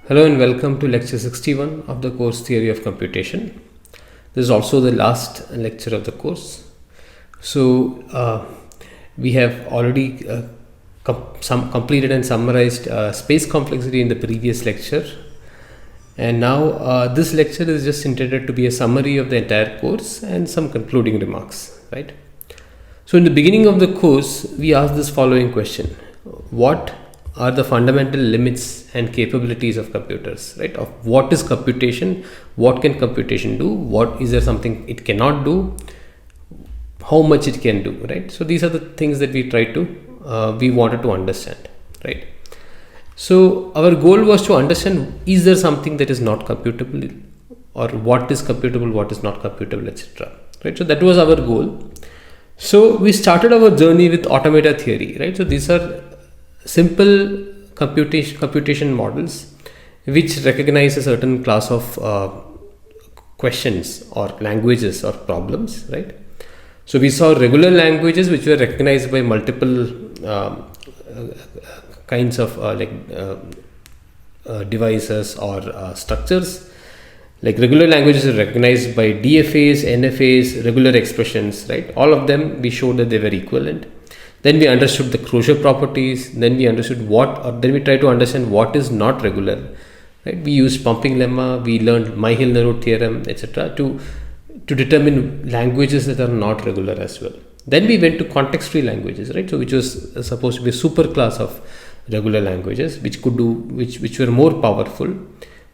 Hello and welcome to lecture 61 of the course Theory of Computation. This is also the last lecture of the course. So we have already completed and summarized space complexity in the previous lecture, and now this lecture is just intended to be a summary of the entire course and some concluding remarks, right? So in the beginning of the course we asked this following question: what are the fundamental limits and capabilities of computers, right? Of what is computation, what can computation do, what is there something it cannot do, how much it can do, right? So these are the things that we wanted to understand, right? So our goal was to understand, is there something that is not computable, or what is computable, what is not computable, etc., right? So that was our goal. So we started our journey with automata theory, right? So these are simple computation models which recognize a certain class of questions or languages or problems, right? So we saw regular languages which were recognized by multiple kinds of devices or structures. Like regular languages are recognized by DFAs, NFAs, regular expressions, right? All of them we showed that they were equivalent. Then we understood the closure properties. Then we understood then we tried to understand what is not regular, right? We used pumping lemma. We learned Myhill-Nerud theorem, etc., to determine languages that are not regular as well. Then we went to context-free languages, right? So which was supposed to be a super class of regular languages, which were more powerful.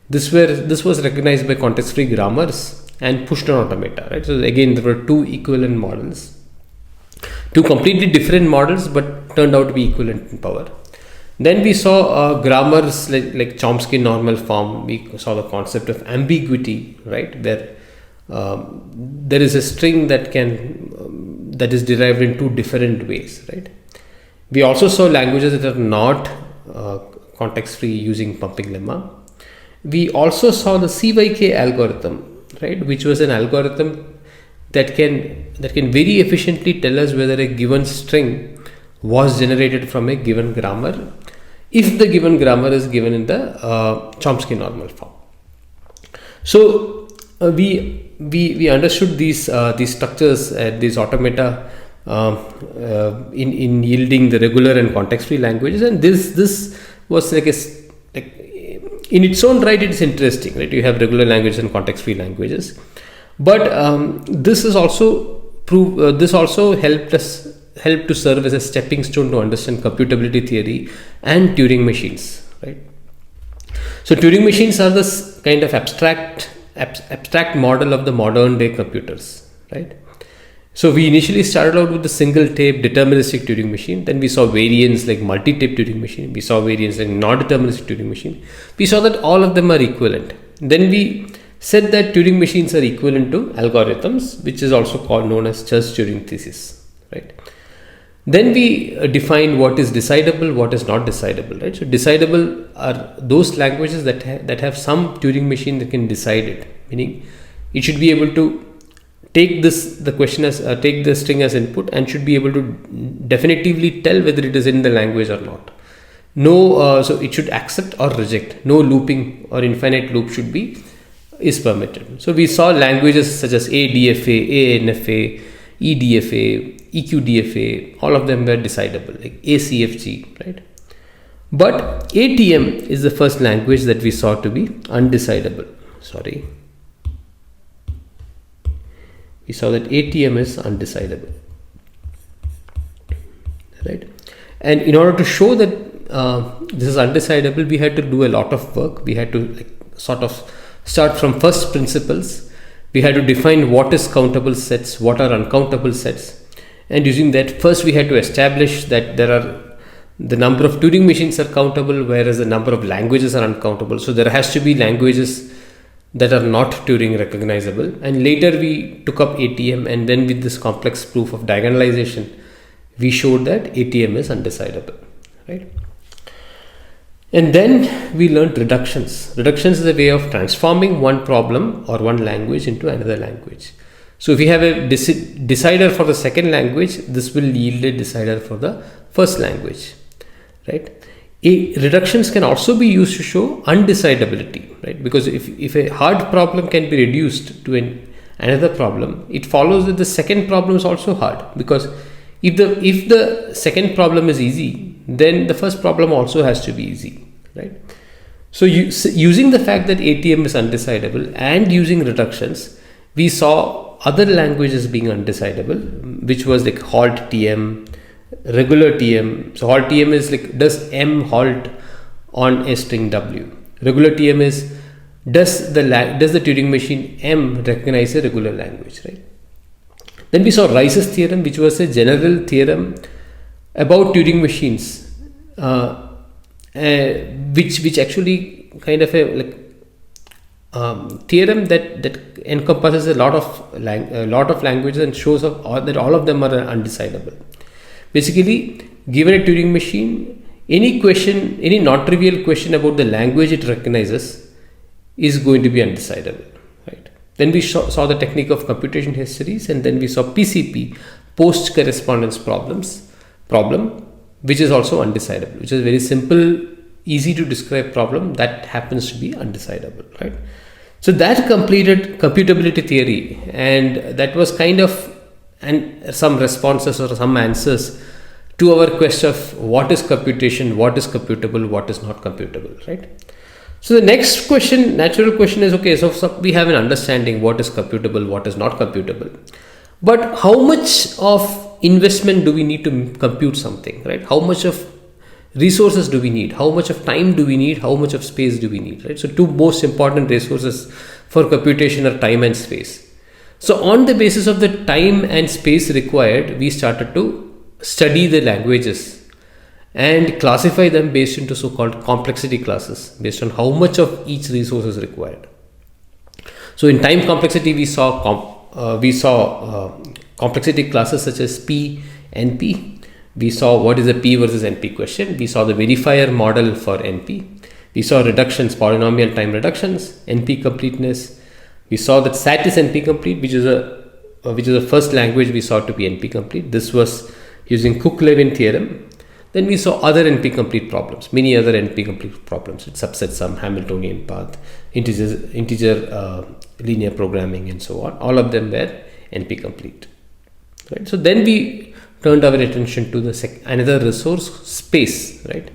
This was recognized by context-free grammars and pushed on automata, right? So again, there were two equivalent models. Two completely different models, but turned out to be equivalent in power. Then we saw grammars like Chomsky normal form. We saw the concept of ambiguity, right, where there is a string that is derived in two different ways, right? We also saw languages that are not context-free using pumping lemma. We also saw the CYK algorithm, right, which was an algorithm that can very efficiently tell us whether a given string was generated from a given grammar if the given grammar is given in the Chomsky normal form. So we understood these structures, these automata in yielding the regular and context-free languages, and this was like in its own right, it's interesting, right? You have regular languages and context-free languages. But this also helped to serve as a stepping stone to understand computability theory and Turing machines, right? So Turing machines are this kind of abstract model of the modern day computers, right? So we initially started out with the single tape deterministic Turing machine. Then we saw variants like multi-tape Turing machine. We saw variants like non-deterministic Turing machine. We saw that all of them are equivalent. Then we said that Turing machines are equivalent to algorithms, which is also known as Church-Turing thesis, right? Then we defined what is decidable, what is not decidable, right? So decidable are those languages that have some Turing machine that can decide it, meaning it should be able to take the string as input and should be able to definitively tell whether it is in the language or not. So it should accept or reject. No looping or infinite loop is permitted. So we saw languages such as ADFA, ANFA, EDFA, EQDFA, all of them were decidable, like ACFG, right? But ATM is the first language that we saw to be undecidable. We saw that ATM is undecidable, right? And in order to show that this is undecidable, we had to do a lot of work. We had to sort of start from first principles. We had to define what is countable sets, what are uncountable sets, and using that, first we had to establish that the number of Turing machines are countable, whereas the number of languages are uncountable. So there has to be languages that are not Turing recognizable, and later we took up ATM, and then with this complex proof of diagonalization, we showed that ATM is undecidable, right? And then we learned reductions. Reductions is a way of transforming one problem or one language into another language. So if we have a decider for the second language, this will yield a decider for the first language, right? Reductions can also be used to show undecidability, right? Because if a hard problem can be reduced to another problem, it follows that the second problem is also hard, because if the second problem is easy, then the first problem also has to be easy, right? So using the fact that ATM is undecidable and using reductions, we saw other languages being undecidable, which was like halt TM, regular TM. So halt TM is like, does M halt on a string W? Regular TM is, does the Turing machine M recognize a regular language, right? Then we saw Rice's theorem, which was a general theorem about Turing machines, which actually kind of a theorem that encompasses a lot of languages and shows that all of them are undecidable. Basically, given a Turing machine, any non-trivial question about the language it recognizes is going to be undecidable, right? Then we saw the technique of computation histories, and then we saw PCP, post correspondence problem, which is also undecidable, which is a very simple, easy to describe problem that happens to be undecidable, right? So that completed computability theory, and that was kind of some responses or some answers to our quest of what is computation, what is computable, what is not computable, right? So the next question, natural question is, okay, so we have an understanding what is computable, what is not computable, but how much of investment do we need to compute something, right? How much of resources do we need? How much of time do we need? How much of space do we need, right? So two most important resources for computation are time and space. So on the basis of the time and space required, we started to study the languages and classify them based into so-called complexity classes, based on how much of each resource is required. So in time complexity, we saw complexity classes such as P, NP. We saw what is a P versus NP question. We saw the verifier model for NP. We saw reductions, polynomial time reductions, NP completeness. We saw that SAT is NP complete, which is the first language we saw to be NP complete. This was using Cook-Levin theorem. Then we saw other NP complete problems, many other NP complete problems with subset sum, Hamiltonian path, integer linear programming, and so on. All of them were NP complete, right? So then we turned our attention to another resource, space, right?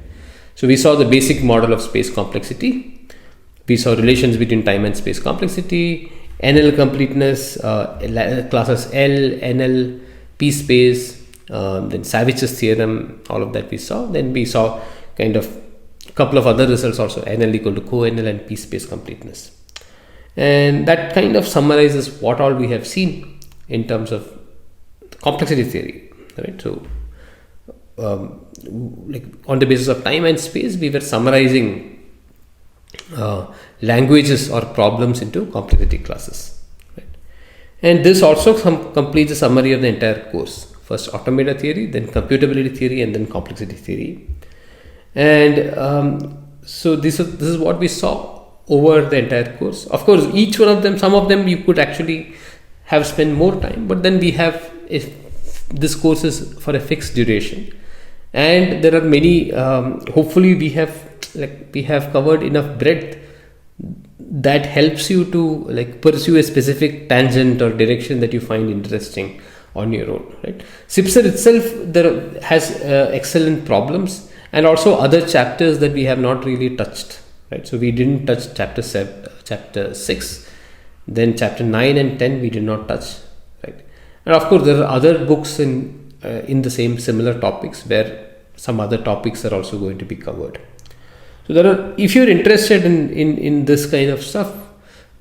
So we saw the basic model of space complexity. We saw relations between time and space complexity, NL completeness, classes L, NL, P space, then Savage's theorem, all of that we saw. Then we saw kind of a couple of other results also, NL equal to co-NL and P space completeness. And that kind of summarizes what all we have seen in terms of complexity theory. Right, so like on the basis of time and space, we were summarizing languages or problems into complexity classes. Right? And this also completes the summary of the entire course. First automata theory, then computability theory, and then complexity theory. And so this is what we saw over the entire course. Of course, each one of them, some of them you could actually have spent more time, but then we have this course is for a fixed duration, and there are many hopefully we have covered enough breadth that helps you to pursue a specific tangent or direction that you find interesting on your own, right? CIPSER itself has excellent problems and also other chapters that we have not really touched, right? So we didn't touch chapter 6, then chapter 9 and 10 we did not touch. And of course, there are other books in the same similar topics where some other topics are also going to be covered. So if you're interested in this kind of stuff,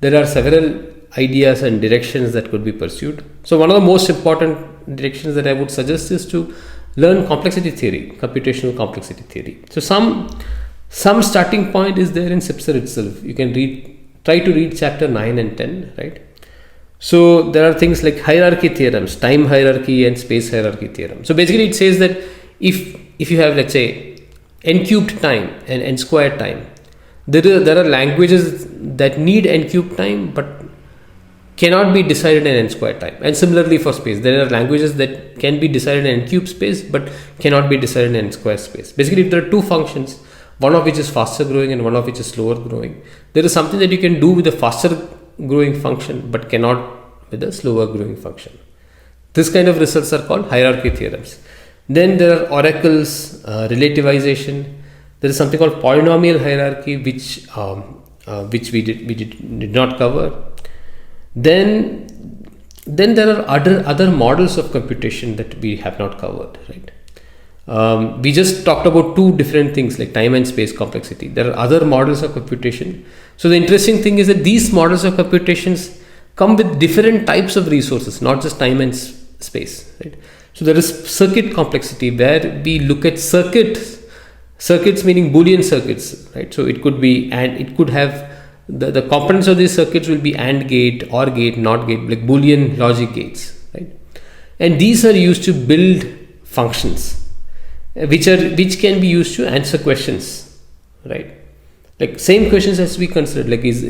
there are several ideas and directions that could be pursued. So one of the most important directions that I would suggest is to learn complexity theory, computational complexity theory. So some starting point is there in CIPSER itself. You can try to read chapter 9 and 10, right? So there are things like hierarchy theorems, time hierarchy and space hierarchy theorem. So basically it says that if you have, let's say, n cubed time and n squared time, there are languages that need n cubed time but cannot be decided in n squared time. And similarly for space, there are languages that can be decided in n cubed space but cannot be decided in n squared space. Basically, if there are two functions, one of which is faster growing and one of which is slower growing. There is something that you can do with a faster growing function but cannot with a slower growing function. This kind of results are called hierarchy theorems. Then there are oracles, relativization. There is something called polynomial hierarchy, which we did not cover. Then there are other models of computation that we have not covered, right? We just talked about two different things like time and space complexity. There are other models of computation. So the interesting thing is that these models of computations come with different types of resources, not just time and space, right? So there is circuit complexity, where we look at circuits meaning Boolean circuits, right? So it could be, and it could have the components of these circuits will be AND gate, OR gate, NOT gate, like Boolean logic gates, right? And these are used to build functions, which can be used to answer questions, right? Like same questions as we considered, like is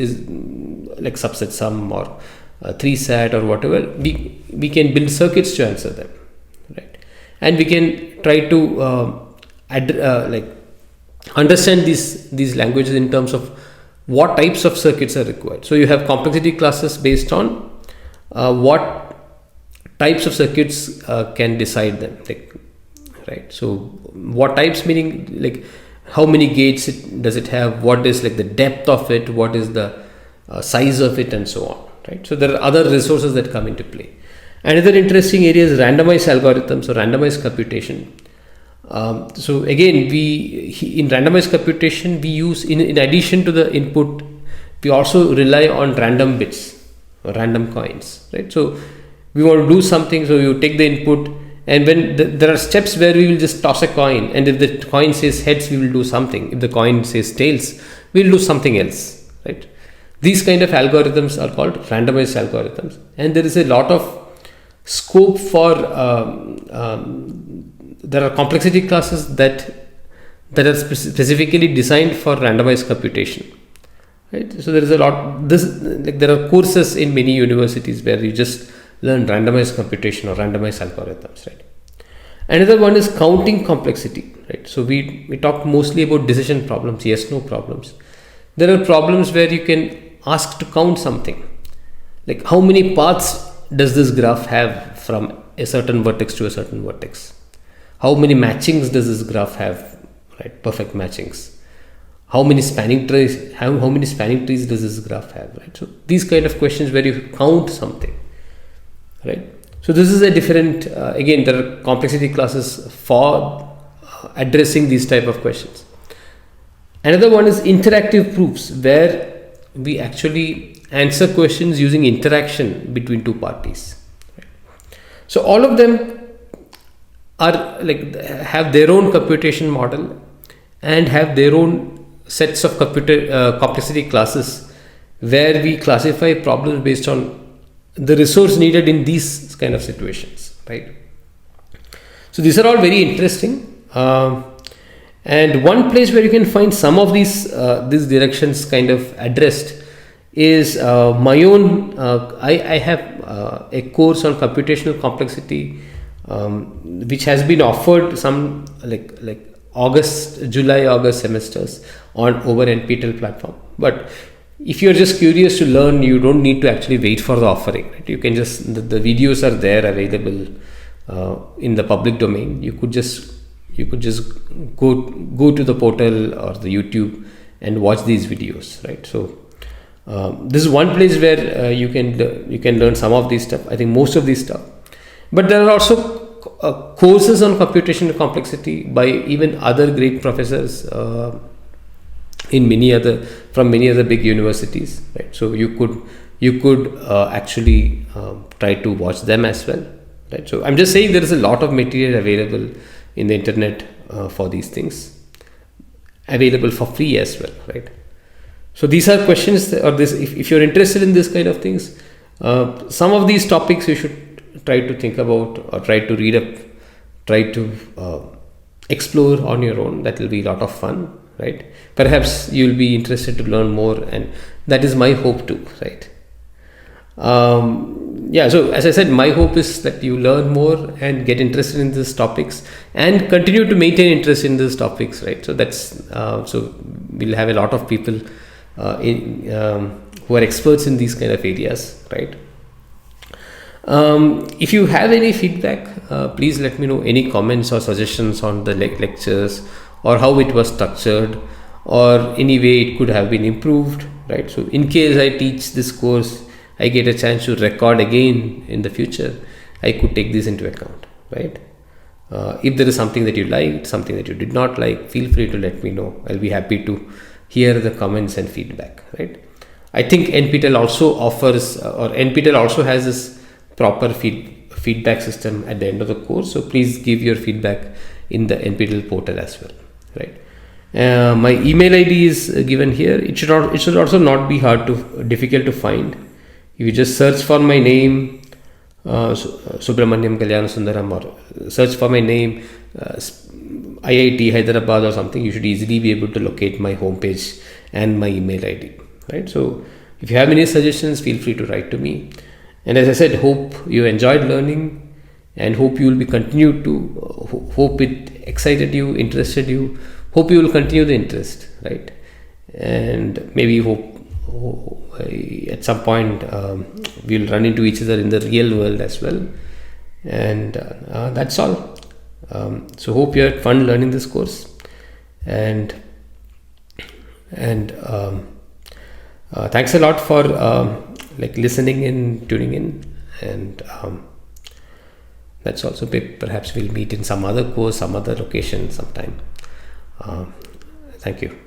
like subset sum or 3-SAT or whatever. We can build circuits to answer them, right? And we can try to like understand these languages in terms of what types of circuits are required. So you have complexity classes based on what types of circuits can decide them, like, right? So what types meaning like how many gates does it have, what is like the depth of it, what is the size of it, and so on, right? So there are other resources that come into play. Another interesting area is randomized algorithms or randomized computation. So again, in randomized computation, we use in addition to the input, we also rely on random bits or random coins, right? So we want to do something, so you take the input, and when there are steps where we will just toss a coin, and if the coin says heads, we will do something. If the coin says tails, we will do something else, right? These kind of algorithms are called randomized algorithms, and there is a lot of scope for there are complexity classes that are specifically designed for randomized computation, right? So there is a lot. There are courses in many universities where you just learn randomized computation or randomized algorithms, right? Another one is counting complexity, right? So we talked mostly about decision problems, yes/no problems. There are problems where you can ask to count something, like how many paths does this graph have from a certain vertex to a certain vertex? How many matchings does this graph have, right? Perfect matchings. How many spanning trees? How many spanning trees does this graph have, right? So these kind of questions where you count something, right? So this is a different. Again, there are complexity classes for addressing these type of questions. Another one is interactive proofs, where we actually answer questions using interaction between two parties, right? So all of them are like have their own computation model and have their own sets of complexity classes, where we classify problems based on the resource needed in these kind of situations, right? So these are all very interesting, and one place where you can find some of these directions kind of addressed is my own. I have a course on computational complexity, which has been offered some like July August semesters over NPTEL platform. But if you're just curious to learn, you don't need to actually wait for the offering, right? You can just the videos are there available in the public domain. You could just go to the portal or the YouTube and watch these videos, right? So this is one place where you can learn some of these stuff. I think most of these stuff. But there are also courses on computational complexity by even other great professors from many other big universities, right? So you could actually try to watch them as well, right? So I'm just saying there is a lot of material available in the internet for these things, available for free as well, right? So these are questions, or this if you're interested in this kind of things, some of these topics you should try to think about or try to read up, try to explore on your own. That will be a lot of fun, right? Perhaps you'll be interested to learn more, and that is my hope too, right? yeah, so as I said, my hope is that you learn more and get interested in these topics and continue to maintain interest in these topics, right? So that's so we'll have a lot of people who are experts in these kind of areas, right? If you have any feedback, please let me know. Any comments or suggestions on the lectures, or how it was structured, or any way it could have been improved, right? So in case I teach this course, I get a chance to record again in the future, I could take this into account, right? If there is something that you liked, something that you did not like, feel free to let me know. I'll be happy to hear the comments and feedback, right? I think NPTEL also offers, or NPTEL also has this proper feedback system at the end of the course. So please give your feedback in the NPTEL portal as well, right? My email ID is given here. It should also not be difficult to find. If you just search for my name, Subramaniam Kalyana Sundaram, or search for my name, IIT Hyderabad or something, you should easily be able to locate my homepage and my email ID, right? So if you have any suggestions, feel free to write to me. And as I said, hope you enjoyed learning, and hope you will be continued to, hope it excited you, interested you, hope you will continue the interest, right? And maybe hope at some point we'll run into each other in the real world as well. And that's all. So hope you had fun learning this course, and thanks a lot for listening in, tuning in, and that's also, perhaps we'll meet in some other course, some other location sometime. Thank you.